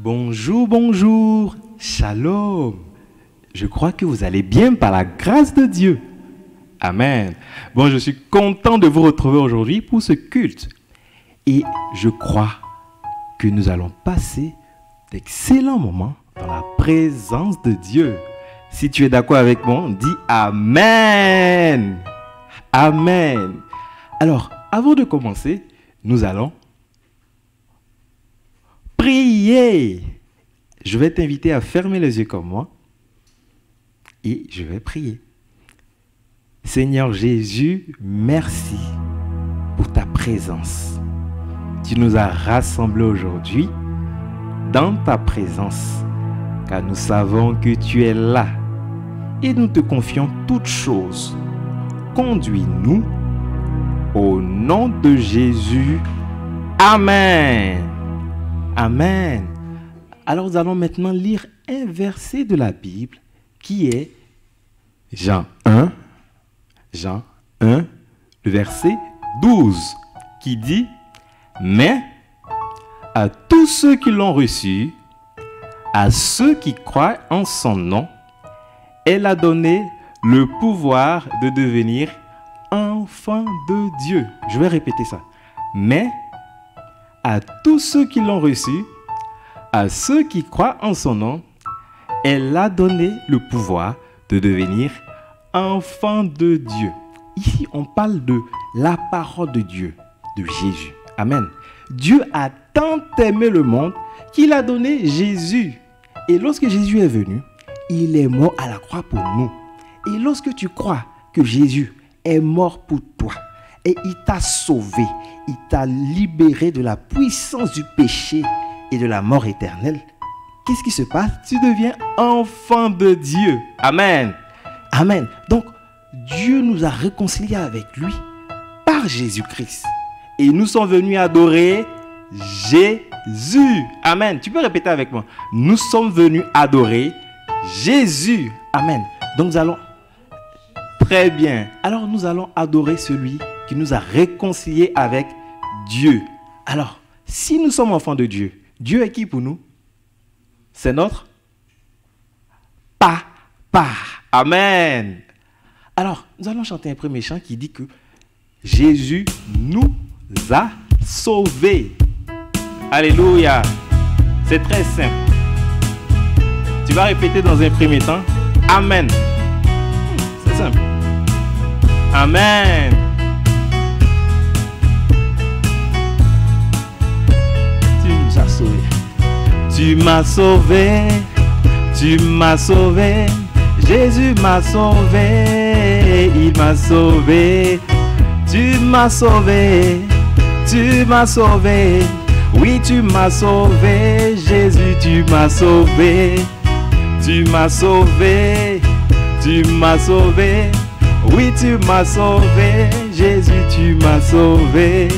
Bonjour, bonjour, shalom. Je crois que vous allez bien par la grâce de Dieu. Amen. Bon, je suis content de vous retrouver aujourd'hui pour ce culte. Et je crois que nous allons passer d'excellents moments dans la présence de Dieu. Si tu es d'accord avec moi, dis Amen. Amen. Alors, avant de commencer, nous allons prier. Je vais t'inviter à fermer les yeux comme moi et je vais prier. Seigneur Jésus, merci pour ta présence. Tu nous as rassemblés aujourd'hui dans ta présence, car nous savons que tu es là et nous te confions toutes choses. Conduis-nous au nom de Jésus. Amen. Amen. Alors nous allons maintenant lire un verset de la Bible qui est Jean 1, le verset 12, qui dit « Mais à tous ceux qui l'ont reçu, à ceux qui croient en son nom, elle a donné le pouvoir de devenir enfants de Dieu. » Je vais répéter ça. « Mais à tous ceux qui l'ont reçu, à ceux qui croient en son nom, elle a donné le pouvoir de devenir enfants de Dieu. » Ici, on parle de la parole de Dieu, de Jésus. Amen. Dieu a tant aimé le monde qu'il a donné Jésus. Et lorsque Jésus est venu, il est mort à la croix pour nous. Et lorsque tu crois que Jésus est mort pour toi, et il t'a sauvé, il t'a libéré de la puissance du péché et de la mort éternelle, qu'est-ce qui se passe? Tu deviens enfant de Dieu. Amen. Amen. Donc, Dieu nous a réconciliés avec lui par Jésus-Christ. Et nous sommes venus adorer Jésus. Amen. Tu peux répéter avec moi. Nous sommes venus adorer Jésus. Amen. Donc nous allons... Très bien. Alors nous allons adorer celui qui nous a réconciliés avec Dieu. Alors, si nous sommes enfants de Dieu, Dieu est qui pour nous? C'est notre Papa. Amen. Alors, nous allons chanter un premier chant qui dit que Jésus nous a sauvés. Alléluia. C'est très simple. Tu vas répéter dans un premier temps. Amen. C'est simple. Amen. Tu nous as sauvés. Tu m'as sauvé. Tu m'as sauvé. Jésus m'a sauvé. Il m'a sauvé. Tu m'as sauvé. Tu m'as sauvé. Oui, tu m'as sauvé. Jésus, tu m'as sauvé. Tu m'as sauvé. Tu m'as sauvé. Oui, tu m'as sauvé. Jésus, tu m'as sauvé.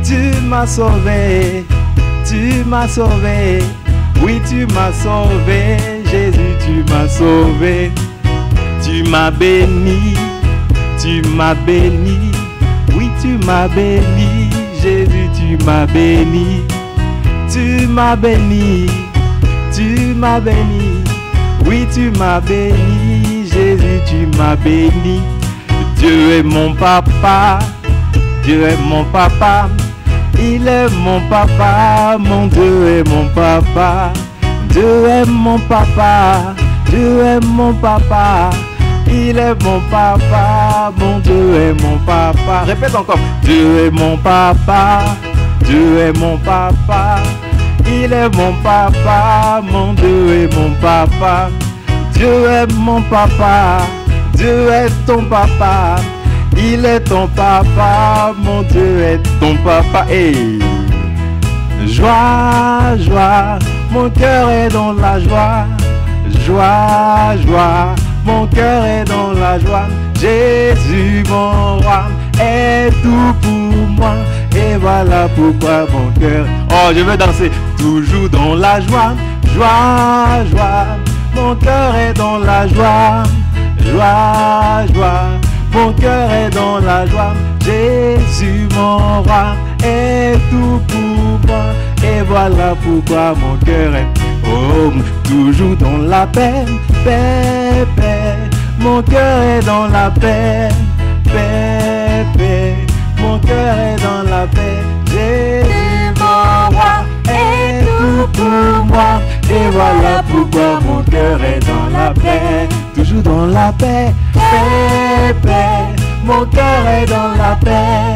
Tu m'as sauvé. Tu m'as sauvé. Oui, tu m'as sauvé. Jésus, tu m'as sauvé. Tu m'as béni. Tu m'as béni. Oui, tu m'as béni. Jésus, tu m'as béni. Tu m'as béni. Tu m'as béni. Oui, tu m'as béni. Jésus, tu m'as béni. Dieu est mon papa. Dieu est mon papa. Il est mon papa. Mon Dieu est mon papa. Dieu est mon papa. Dieu est mon papa. Il est mon papa. Mon Dieu est mon papa. Répète encore. Dieu est mon papa. Dieu est mon papa. Il est mon papa. Mon Dieu est mon papa. Dieu est mon papa. Dieu est ton papa. Il est ton papa. Mon Dieu est ton papa. Hey. Joie, joie. Mon cœur est dans la joie. Joie, joie. Mon cœur est dans la joie. Jésus, mon roi, est tout pour moi. Et voilà pourquoi mon cœur... Oh, je veux danser. Toujours dans la joie. Joie, joie. Mon cœur est dans la joie. Joie, joie. Mon cœur est dans la joie. Jésus, mon roi, est tout pour moi. Et voilà pourquoi mon cœur est toujours dans la paix, paix, paix. Mon cœur est dans la paix, paix, paix. Mon cœur est dans la paix. Jésus, mon roi, est tout pour moi. Et voilà pourquoi mon cœur est dans la paix, toujours dans la paix, paix, paix. Mon cœur est dans la paix,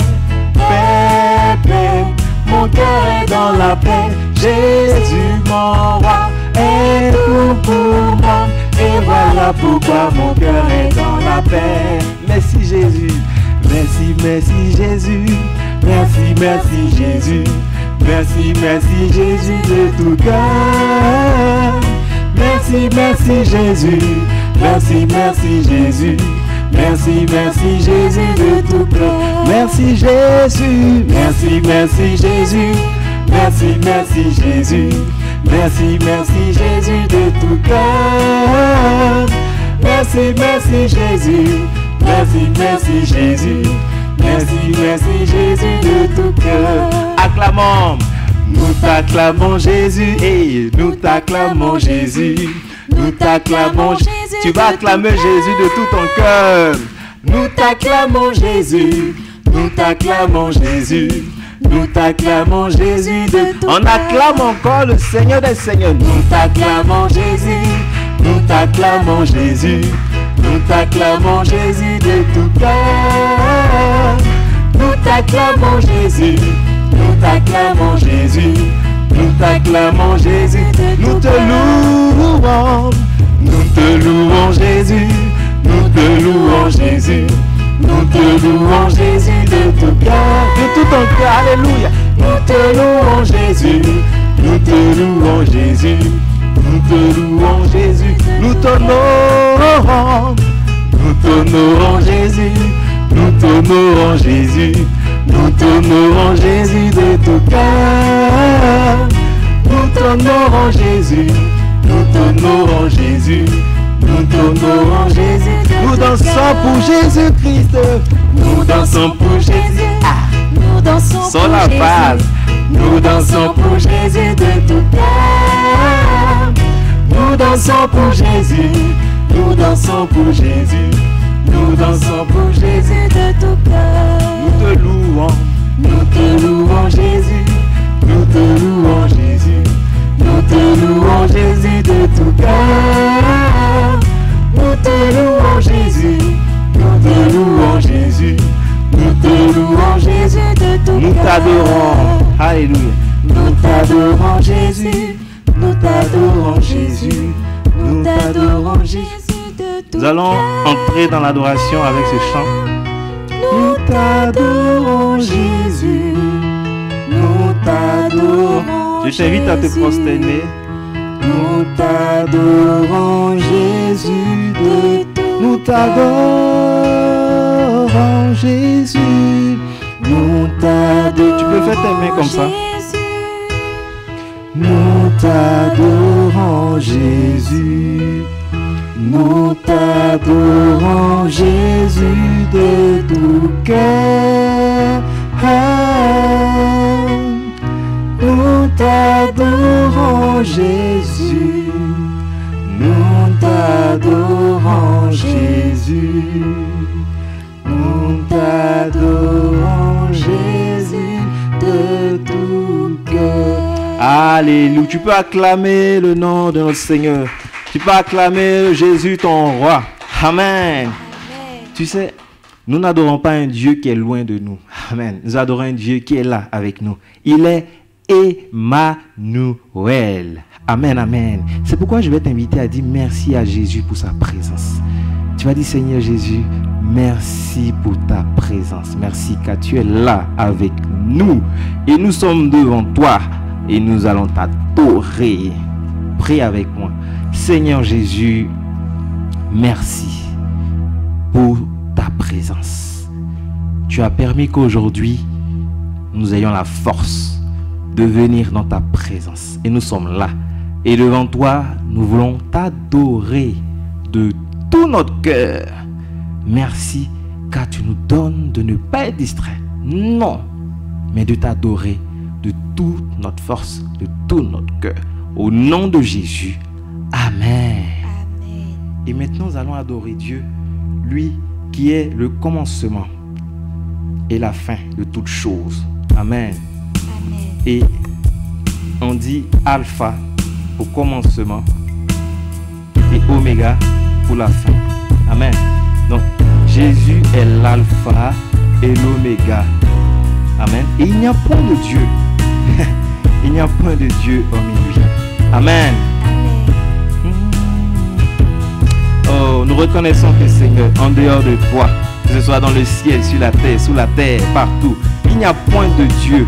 paix, paix. Mon cœur est dans la paix. Jésus, mon roi, est tout pour moi. Et voilà pourquoi mon cœur est dans la paix. Merci Jésus, merci, merci Jésus. Merci, merci Jésus. Merci, merci Jésus de tout cœur. Merci, merci Jésus. Merci, merci Jésus. Merci, merci Jésus de tout cœur. Merci Jésus. Merci, merci Jésus. Merci, merci Jésus. Merci, merci Jésus de tout cœur. Merci, merci Jésus. Merci, merci Jésus. Merci, merci Jésus de tout cœur. Acclamons. Nous t'acclamons Jésus. Et nous t'acclamons Jésus. Nous t'acclamons Jésus. Tu vas acclamer Jésus de tout ton cœur. Nous t'acclamons Jésus. Nous t'acclamons Jésus. Nous t'acclamons Jésus de tout cœur. On acclame encore le Seigneur des Seigneurs. Nous t'acclamons Jésus. Nous t'acclamons Jésus. Nous t'acclamons Jésus de tout cœur. Nous t'acclamons Jésus. Nous t'acclamons Jésus. Nous t'acclamons Jésus. Nous te louons. Nous te louons Jésus. Nous te louons Jésus. Nous te louons Jésus de tout cœur. De tout ton cœur. Alléluia. Nous te louons Jésus. Nous te louons Jésus. Nous te louons Jésus. Nous t'honorons. Nous t'honorons Jésus. Nous t'honorons Jésus. Nous t'honorons Jésus de tout cœur. Nous t'honorons Jésus. Nous t'honorons Jésus. Nous t'honorons Jésus. Nous dansons pour Jésus-Christ. Nous dansons pour Jésus. Nous dansons pour la base. Nous dansons pour Jésus de tout cœur. Nous dansons pour Jésus. Nous dansons pour Jésus. Nous dansons pour Jésus de tout cœur. Nous te louons. Nous te louons Jésus. Nous te louons Jésus. Nous te louons Jésus de tout cœur. Nous te louons Jésus. Nous te louons Jésus. Nous te louons Jésus de tout cœur. Nous t'adorons. Alléluia. Nous t'adorons Jésus. Nous t'adorons Jésus. Nous t'adorons Jésus de tout cœur. Nous allons entrer dans l'adoration avec ce chant. Nous t'adorons Jésus. Nous t'adorons. Je t'invite à te prosterner. Nous t'adorons Jésus de tout. Nous t'adorons Jésus. Nous t'adorons. Tu peux faire tes mains comme ça. Nous t'adorons Jésus. Nous t'adorons Jésus de tout cœur. Nous t'adorons Jésus. Nous t'adorons Jésus. Nous t'adorons Jésus de tout cœur. Alléluia. Tu peux acclamer le nom de notre Seigneur. Tu peux acclamer Jésus ton roi. Amen. Amen. Tu sais, nous n'adorons pas un Dieu qui est loin de nous. Amen. Nous adorons un Dieu qui est là avec nous. Il est Emmanuel. Amen, amen. C'est pourquoi je vais t'inviter à dire merci à Jésus pour sa présence. Tu vas dire, Seigneur Jésus, merci pour ta présence. Merci car tu es là avec nous. Et nous sommes devant toi et nous allons t'adorer. Prie avec moi. Seigneur Jésus, merci pour ta présence. Tu as permis qu'aujourd'hui, nous ayons la force de venir dans ta présence. Et nous sommes là. Et devant toi, nous voulons t'adorer de tout notre cœur. Merci, car tu nous donnes de ne pas être distrait. Non, mais de t'adorer de toute notre force, de tout notre cœur. Au nom de Jésus. Amen. Et maintenant, nous allons adorer Dieu, lui qui est le commencement et la fin de toutes choses. Amen. Et on dit alpha au commencement et oméga pour la fin. Amen. Donc, Jésus est l'alpha et l'oméga. Amen. Et il n'y a point de Dieu. Il n'y a point de Dieu hormis lui. Amen. Oh, nous reconnaissons que Seigneur, en dehors de toi, que ce soit dans le ciel, sur la terre, sous la terre, partout, il n'y a point de Dieu.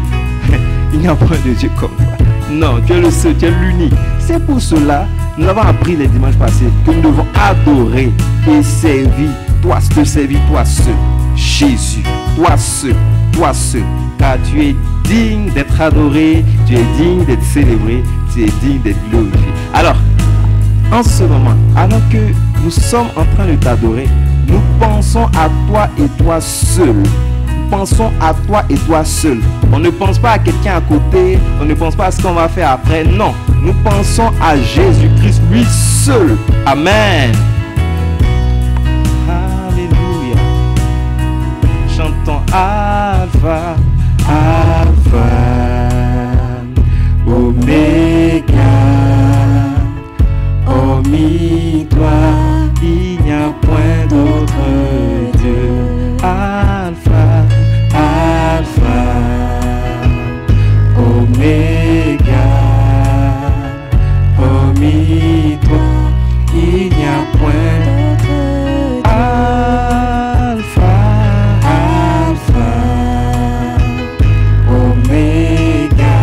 Il n'y a point de Dieu comme toi. Non, tu es le seul, tu es l'unique. C'est pour cela, nous avons appris les dimanches passés que nous devons adorer et servir toi, te servir toi seul, Jésus, toi seul, car tu es digne d'être adoré, tu es digne d'être célébré, tu es digne d'être glorifié. Alors, en ce moment, alors que nous sommes en train de t'adorer, nous pensons à toi et toi seul. Nous pensons à toi et toi seul. On ne pense pas à quelqu'un à côté, on ne pense pas à ce qu'on va faire après. Non, nous pensons à Jésus-Christ, lui seul. Amen. Alléluia. Chantons Alpha, Alpha, Oméga. Hormis toi, il n'y a point d'autre Dieu. Alpha, Alpha, Oméga. Hormis toi, il n'y a point d'autre Dieu. Alpha, Alpha, Oméga.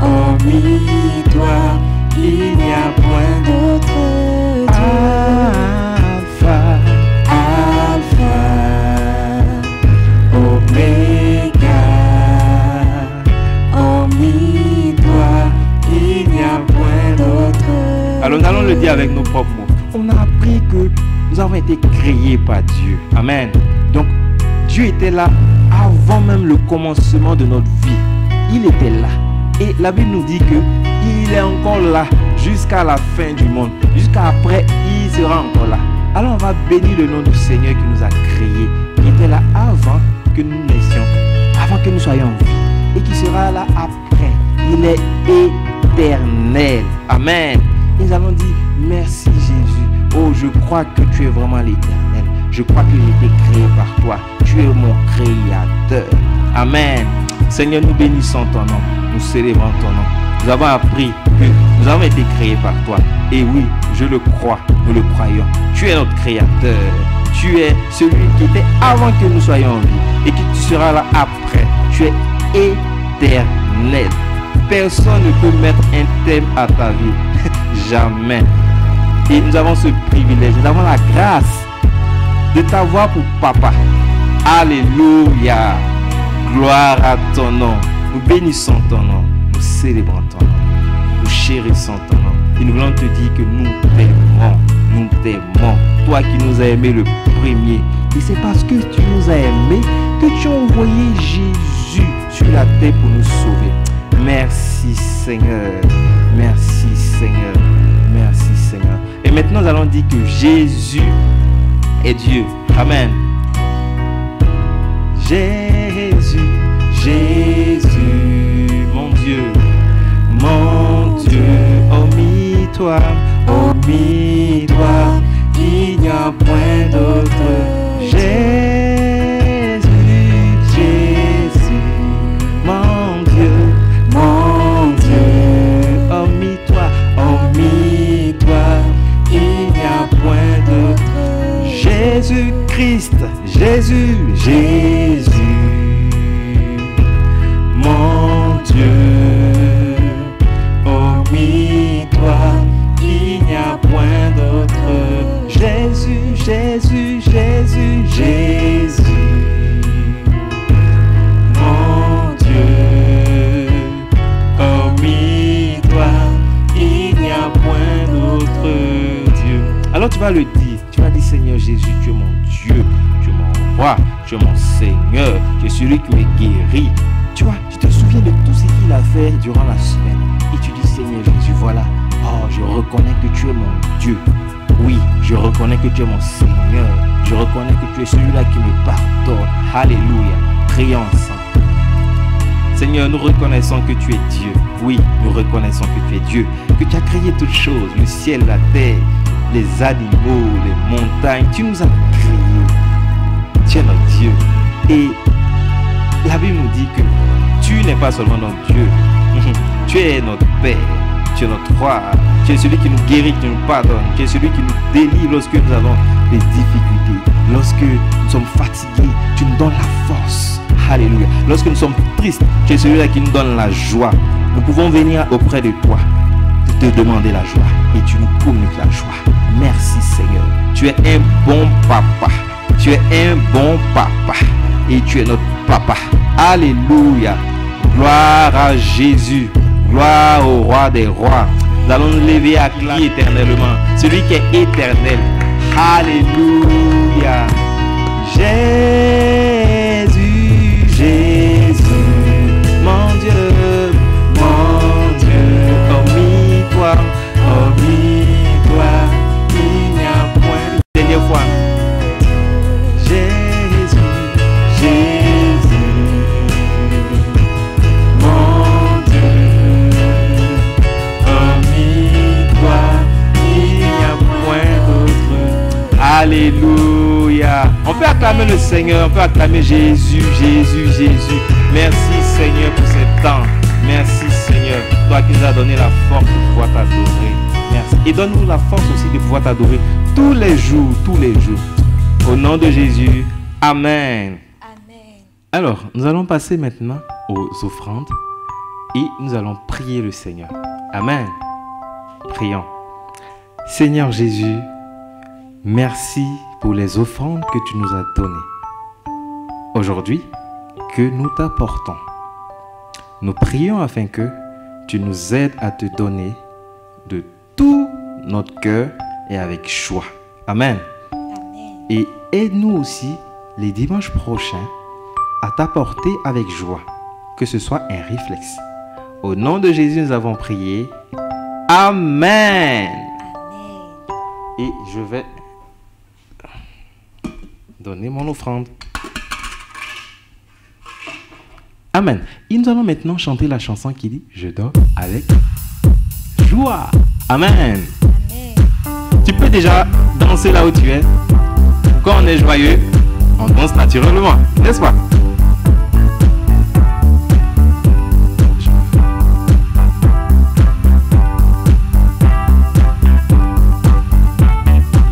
Hormis toi, il n'y a point d'autre Dieu. Alpha, Alpha, Oméga. Hormis toi, il n'y a point d'autre. Alors nous allons le dire avec nos propres mots. On a appris que nous avons été créés par Dieu. Amen. Donc Dieu était là avant même le commencement de notre vie. Il était là. Et la Bible nous dit que il est encore là jusqu'à la fin du monde. Jusqu'à après, il sera encore là. Alors on va bénir le nom du Seigneur qui nous a créés, qui était là avant que nous naissions, avant que nous soyons en vie, et qui sera là après. Il est éternel. Amen. Et nous allons dire merci Jésus. Oh, je crois que tu es vraiment l'éternel. Je crois que j'ai été créé par toi. Tu es mon créateur. Amen. Seigneur, nous bénissons ton nom. Nous célébrons ton nom. Nous avons appris que nous avons été créés par toi. Et oui, je le crois, nous le croyons. Tu es notre créateur. Tu es celui qui était avant que nous soyons en vie et que tu seras là après. Tu es éternel. Personne ne peut mettre un terme à ta vie. Jamais. Et nous avons ce privilège, nous avons la grâce de t'avoir pour papa. Alléluia. Gloire à ton nom. Nous bénissons ton nom. Nous célébrons ton nom. Nous chérissons ton nom. Et nous voulons te dire que nous t'aimons. Nous t'aimons. Toi qui nous as aimés le premier. Et c'est parce que tu nous as aimés que tu as envoyé Jésus sur la terre pour nous sauver. Merci Seigneur. Merci Seigneur. Merci Seigneur. Et maintenant nous allons dire que Jésus est Dieu. Amen. Jésus, Jésus, mon Dieu, hormis toi, il n'y a point d'autre. Jésus, Jésus, mon Dieu, hormis toi, il n'y a point d'autre. Jésus-Christ, Jésus, mon Dieu, hormis toi, il n'y a point d'autre. Jésus, Jésus, mon Dieu, hormis toi, il n'y a point d'autre Dieu. Alors tu vas le dire, tu vas dire Seigneur Jésus, tu es mon Dieu, tu es mon roi, tu es mon Seigneur, tu es celui qui me guérit. Tu vois, tu te souviens de tout ce qu'il a fait durant la semaine. Et tu dis, Seigneur Jésus, voilà. Oh, je reconnais que tu es mon Dieu. Oui, je reconnais que tu es mon Seigneur. Je reconnais que tu es celui-là qui me pardonne. Alléluia. Prions ensemble. Seigneur, nous reconnaissons que tu es Dieu. Oui, nous reconnaissons que tu es Dieu. Que tu as créé toutes choses, le ciel, la terre, les animaux, les montagnes. Tu nous as créés. Tu es notre Dieu. Et la Bible nous dit que tu n'es pas seulement notre Dieu. Tu es notre Père. Tu es notre roi. Tu es celui qui nous guérit, qui nous pardonne. Tu es celui qui nous délivre lorsque nous avons des difficultés. Lorsque nous sommes fatigués, tu nous donnes la force. Alléluia. Lorsque nous sommes tristes, tu es celui-là qui nous donne la joie. Nous pouvons venir auprès de toi, te demander la joie. Et tu nous communiques la joie. Merci Seigneur. Tu es un bon papa. Tu es un bon papa. Et tu es notre papa. Alléluia. Gloire à Jésus. Gloire au roi des rois. Nous allons nous lever à crier éternellement. Celui qui est éternel. Alléluia. Jésus, Jésus, mon Dieu, hormis toi, il n'y a point. Dernière fois. Jésus, Jésus, mon Dieu, hormis toi, il n'y a point d'autre. Alléluia. On peut acclamer le Seigneur, on peut acclamer Jésus, Jésus, Jésus. Merci Seigneur pour ce temps. Merci Seigneur, toi qui nous as donné la force de pouvoir t'adorer. Merci. Et donne-nous la force aussi de pouvoir t'adorer tous les jours, tous les jours. Au nom de Jésus, Amen. Amen. Alors, nous allons passer maintenant aux offrandes et nous allons prier le Seigneur. Amen. Prions. Seigneur Jésus, merci pour les offrandes que tu nous as données. Aujourd'hui, que nous t'apportons. Nous prions afin que tu nous aides à te donner de tout notre cœur et avec joie. Amen. Amen. Et aide-nous aussi les dimanches prochains à t'apporter avec joie, que ce soit un réflexe. Au nom de Jésus, nous avons prié. Amen. Amen. Et je vais donner mon offrande. Amen. Et nous allons maintenant chanter la chanson qui dit « Je dors avec joie ». Amen. Amen. Tu peux déjà danser là où tu es. Quand on est joyeux, on danse naturellement, n'est-ce pas?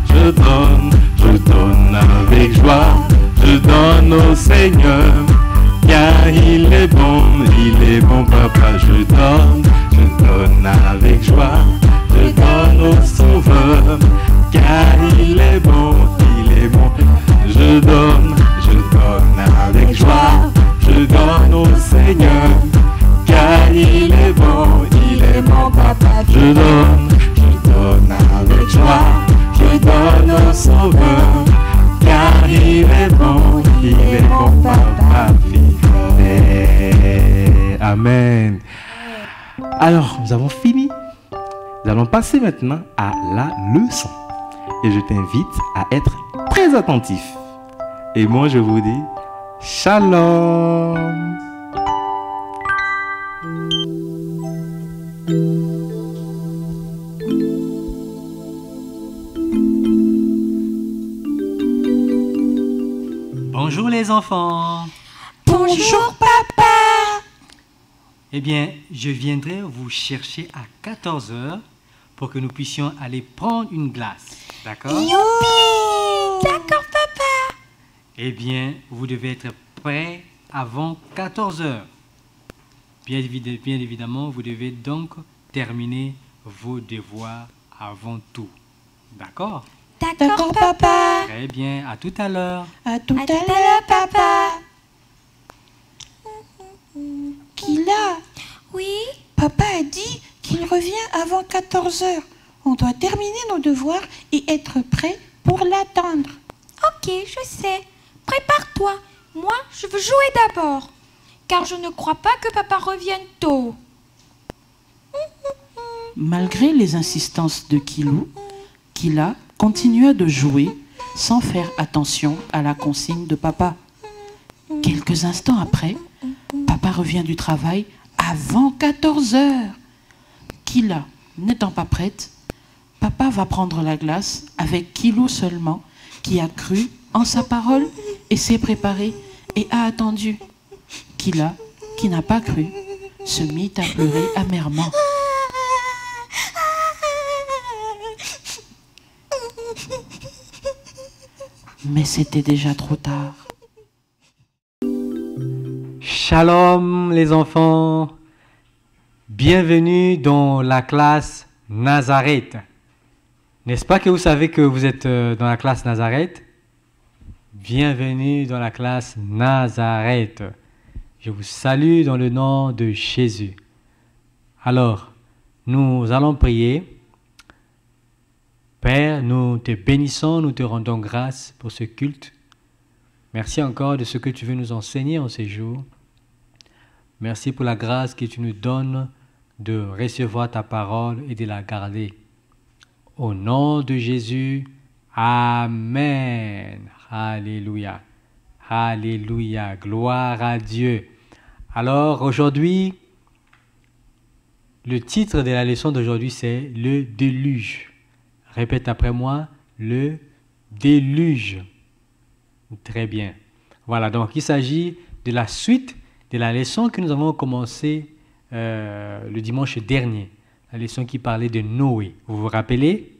Je donne avec joie, je donne au Seigneur, car il est bon papa, je donne avec joie, je donne au Sauveur, car il est bon, je donne avec joie, je donne au Seigneur, car il est bon papa, je donne avec joie, je donne au Sauveur, car il est bon papa fidèle. Amen. Alors, nous avons fini. Nous allons passer maintenant à la leçon. Et je t'invite à être très attentif. Et moi, je vous dis Shalom. Bonjour les enfants. Bonjour papa. Eh bien, je viendrai vous chercher à 14 h pour que nous puissions aller prendre une glace. D'accord? Youpi. D'accord papa. Eh bien, vous devez être prêts avant 14 h. Bien évidemment, vous devez donc terminer vos devoirs avant tout. D'accord? D'accord papa. Très bien, à tout à l'heure. À tout À à tout à l'heure. l'heure papa. Kila, Oui. papa a dit qu'il revient avant 14 h. On doit terminer nos devoirs et être prêt pour l'attendre. Ok, je sais. Prépare-toi. Moi, je veux jouer d'abord. car je ne crois pas que papa revienne tôt. Malgré les insistances de Kilou, Kila continua de jouer sans faire attention à la consigne de papa. Quelques instants après, papa revient du travail avant 14 heures. Kila n'étant pas prête, papa va prendre la glace avec Kilou seulement, qui a cru en sa parole et s'est préparé et a attendu. Kila, qui n'a pas cru, se mit à pleurer amèrement. Mais c'était déjà trop tard. Shalom les enfants, bienvenue dans la classe Nazareth. N'est-ce pas que vous savez que vous êtes dans la classe Nazareth? Bienvenue dans la classe Nazareth. Je vous salue dans le nom de Jésus. Alors, nous allons prier. Père, nous te bénissons, nous te rendons grâce pour ce culte. Merci encore de ce que tu veux nous enseigner en ces jours. Merci pour la grâce que tu nous donnes de recevoir ta parole et de la garder. Au nom de Jésus, Amen. Alléluia. Alléluia. Gloire à Dieu. Alors aujourd'hui, le titre de la leçon d'aujourd'hui, c'est le déluge. Répète après moi, le déluge. Très bien. Voilà, donc il s'agit de la suite de la leçon que nous avons commencée le dimanche dernier. La leçon qui parlait de Noé. Vous vous rappelez?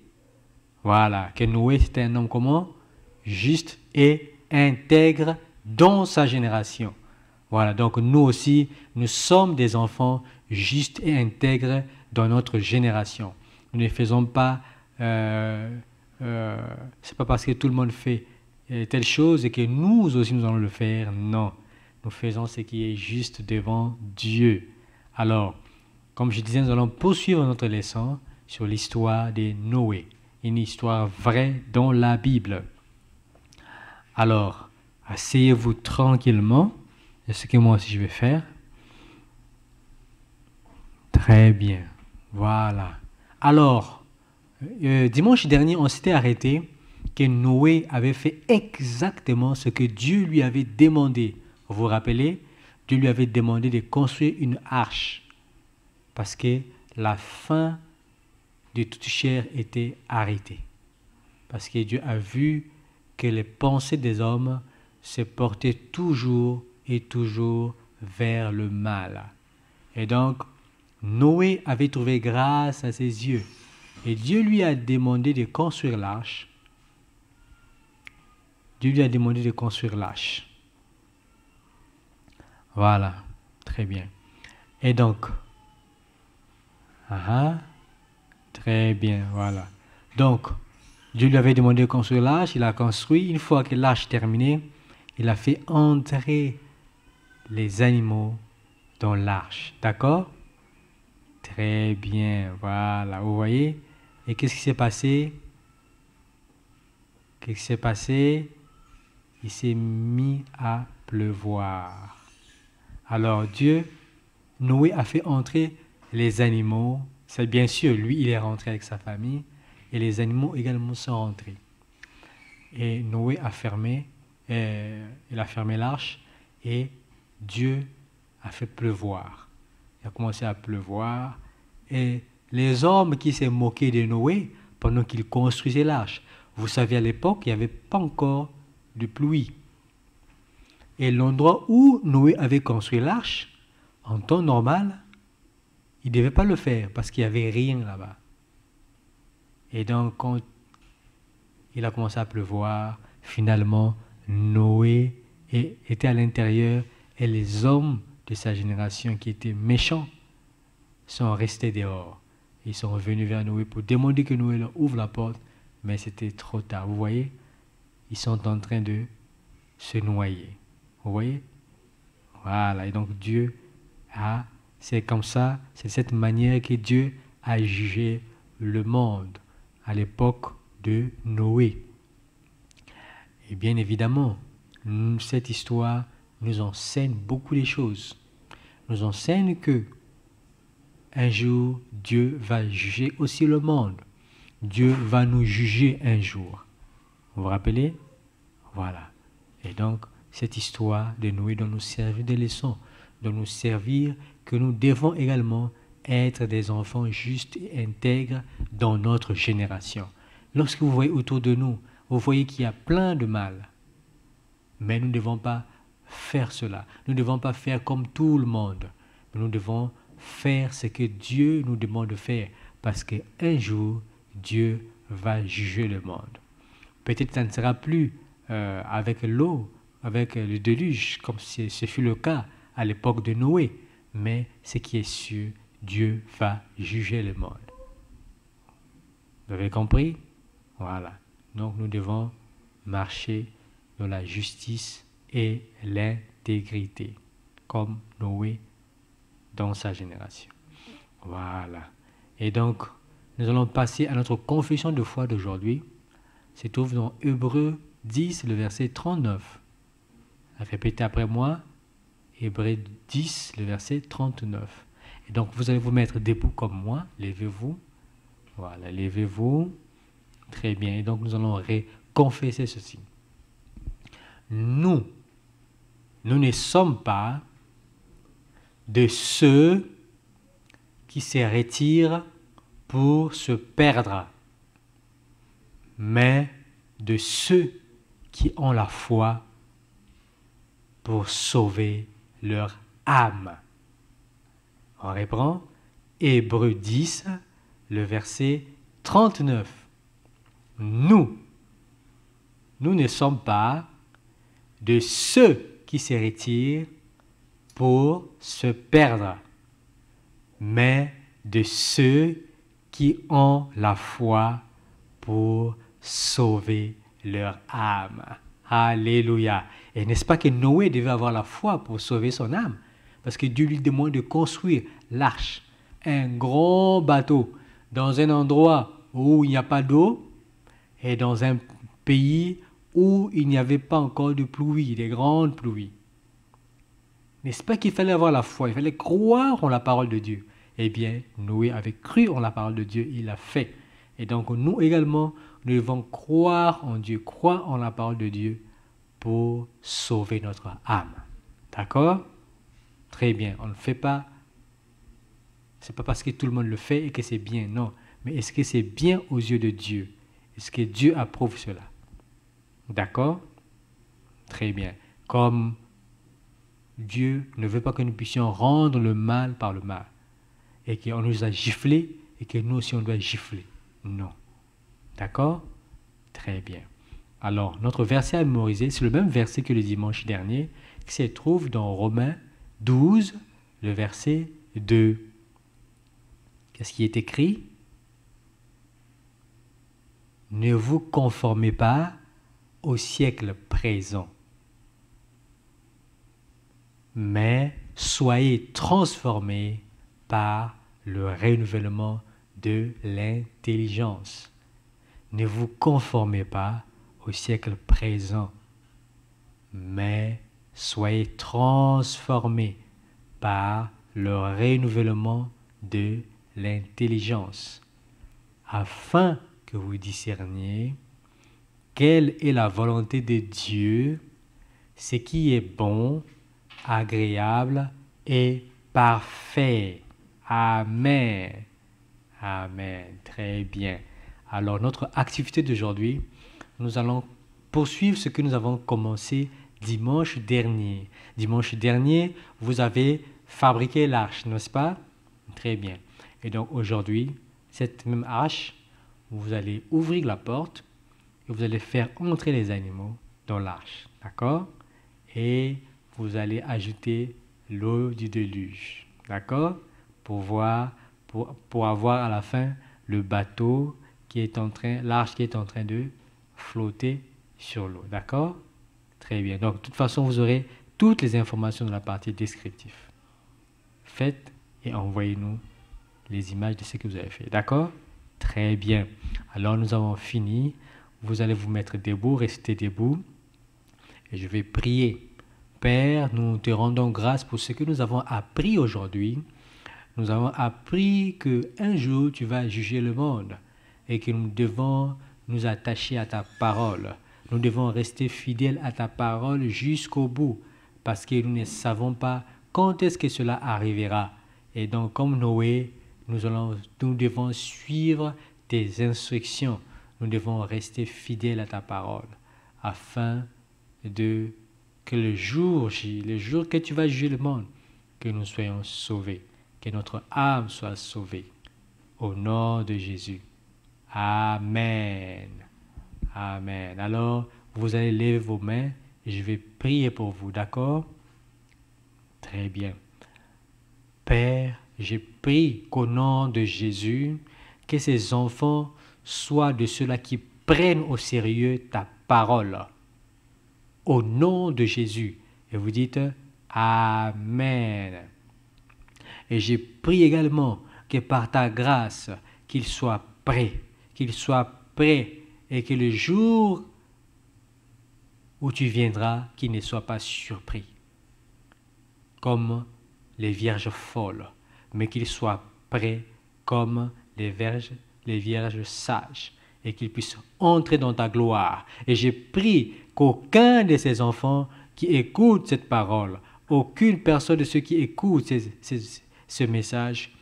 Voilà, que Noé c'était un homme comment? Juste et intègre dans sa génération. Voilà, donc nous aussi, nous sommes des enfants justes et intègres dans notre génération. Nous ne faisons pas... c'est pas parce que tout le monde fait telle chose et que nous aussi nous allons le faire. Non, nous faisons ce qui est juste devant Dieu. Alors, comme je disais, nous allons poursuivre notre leçon sur l'histoire de Noé, une histoire vraie dans la Bible. Alors, asseyez-vous tranquillement, c'est ce que moi aussi je vais faire. Très bien, voilà. Alors, dimanche dernier, on s'était arrêté que Noé avait fait exactement ce que Dieu lui avait demandé. Vous vous rappelez? Dieu lui avait demandé de construire une arche parce que la fin de toute chair était arrêtée. Parce que Dieu a vu que les pensées des hommes se portaient toujours et toujours vers le mal. Et donc, Noé avait trouvé grâce à ses yeux. Et Dieu lui a demandé de construire l'arche. Dieu lui a demandé de construire l'arche. Voilà, très bien. Et donc, très bien, voilà. Donc, Dieu lui avait demandé de construire l'arche, il a construit. Une fois que l'arche est terminée, il a fait entrer les animaux dans l'arche. D'accord? Très bien, voilà, vous voyez? Et qu'est-ce qui s'est passé? Qu'est-ce qui s'est passé? Il s'est mis à pleuvoir. Alors Noé a fait entrer les animaux. C'est bien sûr, lui, il est rentré avec sa famille. Et les animaux également sont rentrés. Et Noé a fermé l'arche. Et Dieu a fait pleuvoir. Il a commencé à pleuvoir. Et les hommes qui s'est moqués de Noé pendant qu'il construisait l'arche. Vous savez, à l'époque, il n'y avait pas encore de pluie. Et l'endroit où Noé avait construit l'arche, en temps normal, il ne devait pas le faire parce qu'il n'y avait rien là-bas. Et donc, quand il a commencé à pleuvoir, finalement, Noé était à l'intérieur et les hommes de sa génération qui étaient méchants sont restés dehors. Ils sont revenus vers Noé pour demander que Noé leur ouvre la porte, mais c'était trop tard. Vous voyez, ils sont en train de se noyer. Vous voyez? Voilà, et donc c'est comme ça, c'est de cette manière que Dieu a jugé le monde à l'époque de Noé. Et bien évidemment, cette histoire nous enseigne beaucoup de choses. Nous enseigne que un jour, Dieu va juger aussi le monde. Dieu va nous juger un jour. Vous vous rappelez? Voilà. Et donc, cette histoire de Noé doit nous servir de leçon, doit nous servir que nous devons également être des enfants justes et intègres dans notre génération. Lorsque vous voyez autour de nous, vous voyez qu'il y a plein de mal. Mais nous ne devons pas faire cela. Nous ne devons pas faire comme tout le monde. Mais nous devons faire ce que Dieu nous demande de faire. Parce qu'un jour, Dieu va juger le monde. Peut-être que ça ne sera plus avec l'eau, avec le déluge, comme ce fut le cas à l'époque de Noé. Mais ce qui est sûr, Dieu va juger le monde. Vous avez compris? Voilà. Donc nous devons marcher dans la justice et l'intégrité, comme Noé dans sa génération. Voilà. Et donc, nous allons passer à notre confession de foi d'aujourd'hui. Se trouve dans Hébreux 10, le verset 39. Répétez après moi. Hébreux 10, le verset 39. Et donc, vous allez vous mettre debout comme moi. Levez-vous. Voilà, levez-vous. Très bien. Et donc, nous allons confesser ceci. Nous ne sommes pas de ceux qui se retirent pour se perdre, mais de ceux qui ont la foi pour sauver leur âme. On reprend Hébreux 10, le verset 39. Nous ne sommes pas de ceux qui se retirent pour se perdre, mais de ceux qui ont la foi pour sauver leur âme. Alléluia. Et n'est-ce pas que Noé devait avoir la foi pour sauver son âme? Parce que Dieu lui demande de construire l'arche, un grand bateau, dans un endroit où il n'y a pas d'eau et dans un pays où il n'y avait pas encore de pluie, des grandes pluies. N'est-ce pas qu'il fallait avoir la foi? Il fallait croire en la parole de Dieu. Eh bien, Noé avait cru en la parole de Dieu, il l'a fait. Et donc, nous également, nous devons croire en Dieu, croire en la parole de Dieu pour sauver notre âme. D'accord? Très bien. On ne fait pas, c'est pas parce que tout le monde le fait et que c'est bien, non. Mais est-ce que c'est bien aux yeux de Dieu? Est-ce que Dieu approuve cela? D'accord? Très bien. Comme Dieu ne veut pas que nous puissions rendre le mal par le mal et qu'on nous a giflé et que nous aussi on doit gifler. Non. D'accord? Très bien. Alors, notre verset à mémoriser, c'est le même verset que le dimanche dernier, qui se trouve dans Romains 12, le verset 2. Qu'est-ce qui est écrit? Ne vous conformez pas au siècle présent, mais soyez transformés par le renouvellement de l'intelligence. Ne vous conformez pas au siècle présent, mais soyez transformés par le renouvellement de l'intelligence, afin que vous discerniez quelle est la volonté de Dieu, ce qui est bon, agréable et parfait. Amen. Amen. Très bien. Alors, notre activité d'aujourd'hui, nous allons poursuivre ce que nous avons commencé dimanche dernier. Dimanche dernier, vous avez fabriqué l'arche, n'est-ce pas? Très bien. Et donc, aujourd'hui, cette même arche, vous allez ouvrir la porte et vous allez faire entrer les animaux dans l'arche. D'accord? Et vous allez ajouter l'eau du déluge. D'accord? Pour avoir à la fin le bateau qui est en train, l'arche qui est en train de flotter sur l'eau. D'accord? Très bien. Donc, de toute façon, vous aurez toutes les informations dans la partie descriptive. Faites et envoyez-nous les images de ce que vous avez fait. D'accord? Très bien. Alors, nous avons fini. Vous allez vous mettre debout, rester debout. Et je vais prier Père, nous te rendons grâce pour ce que nous avons appris aujourd'hui. Nous avons appris qu'un jour tu vas juger le monde et que nous devons nous attacher à ta parole. Nous devons rester fidèles à ta parole jusqu'au bout parce que nous ne savons pas quand est-ce que cela arrivera. Et donc, comme Noé, nous devons suivre tes instructions. Nous devons rester fidèles à ta parole afin que le jour que tu vas juger le monde, que nous soyons sauvés, que notre âme soit sauvée. Au nom de Jésus. Amen. Amen. Alors, vous allez lever vos mains et je vais prier pour vous, d'accord? Très bien. Père, je prie qu'au nom de Jésus, que ces enfants soient de ceux-là qui prennent au sérieux ta parole. Au nom de Jésus. Et vous dites Amen. Et je prie également que par ta grâce, qu'ils soient prêts et que le jour où tu viendras, qu'ils ne soient pas surpris, comme les vierges folles, mais qu'ils soient prêts comme les vierges sages, et qu'ils puissent entrer dans ta gloire. Et je prie qu'aucun de ces enfants qui écoutent cette parole, aucune personne de ceux qui écoutent ce message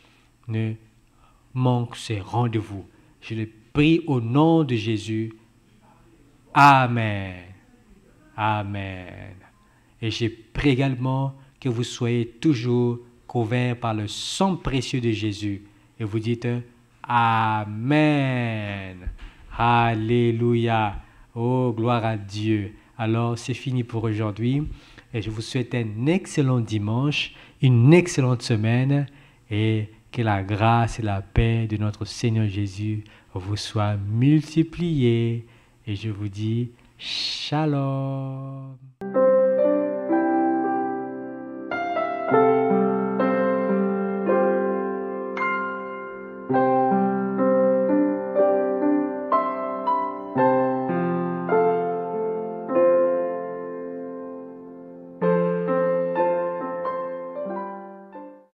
ne manque ce rendez-vous. Je le prie au nom de Jésus. Amen. Amen. Et je prie également que vous soyez toujours couverts par le sang précieux de Jésus. Et vous dites Amen. Alléluia. Oh, gloire à Dieu. Alors, c'est fini pour aujourd'hui. Et je vous souhaite un excellent dimanche, une excellente semaine. Et que la grâce et la paix de notre Seigneur Jésus vous soient multipliées. Et je vous dis Shalom.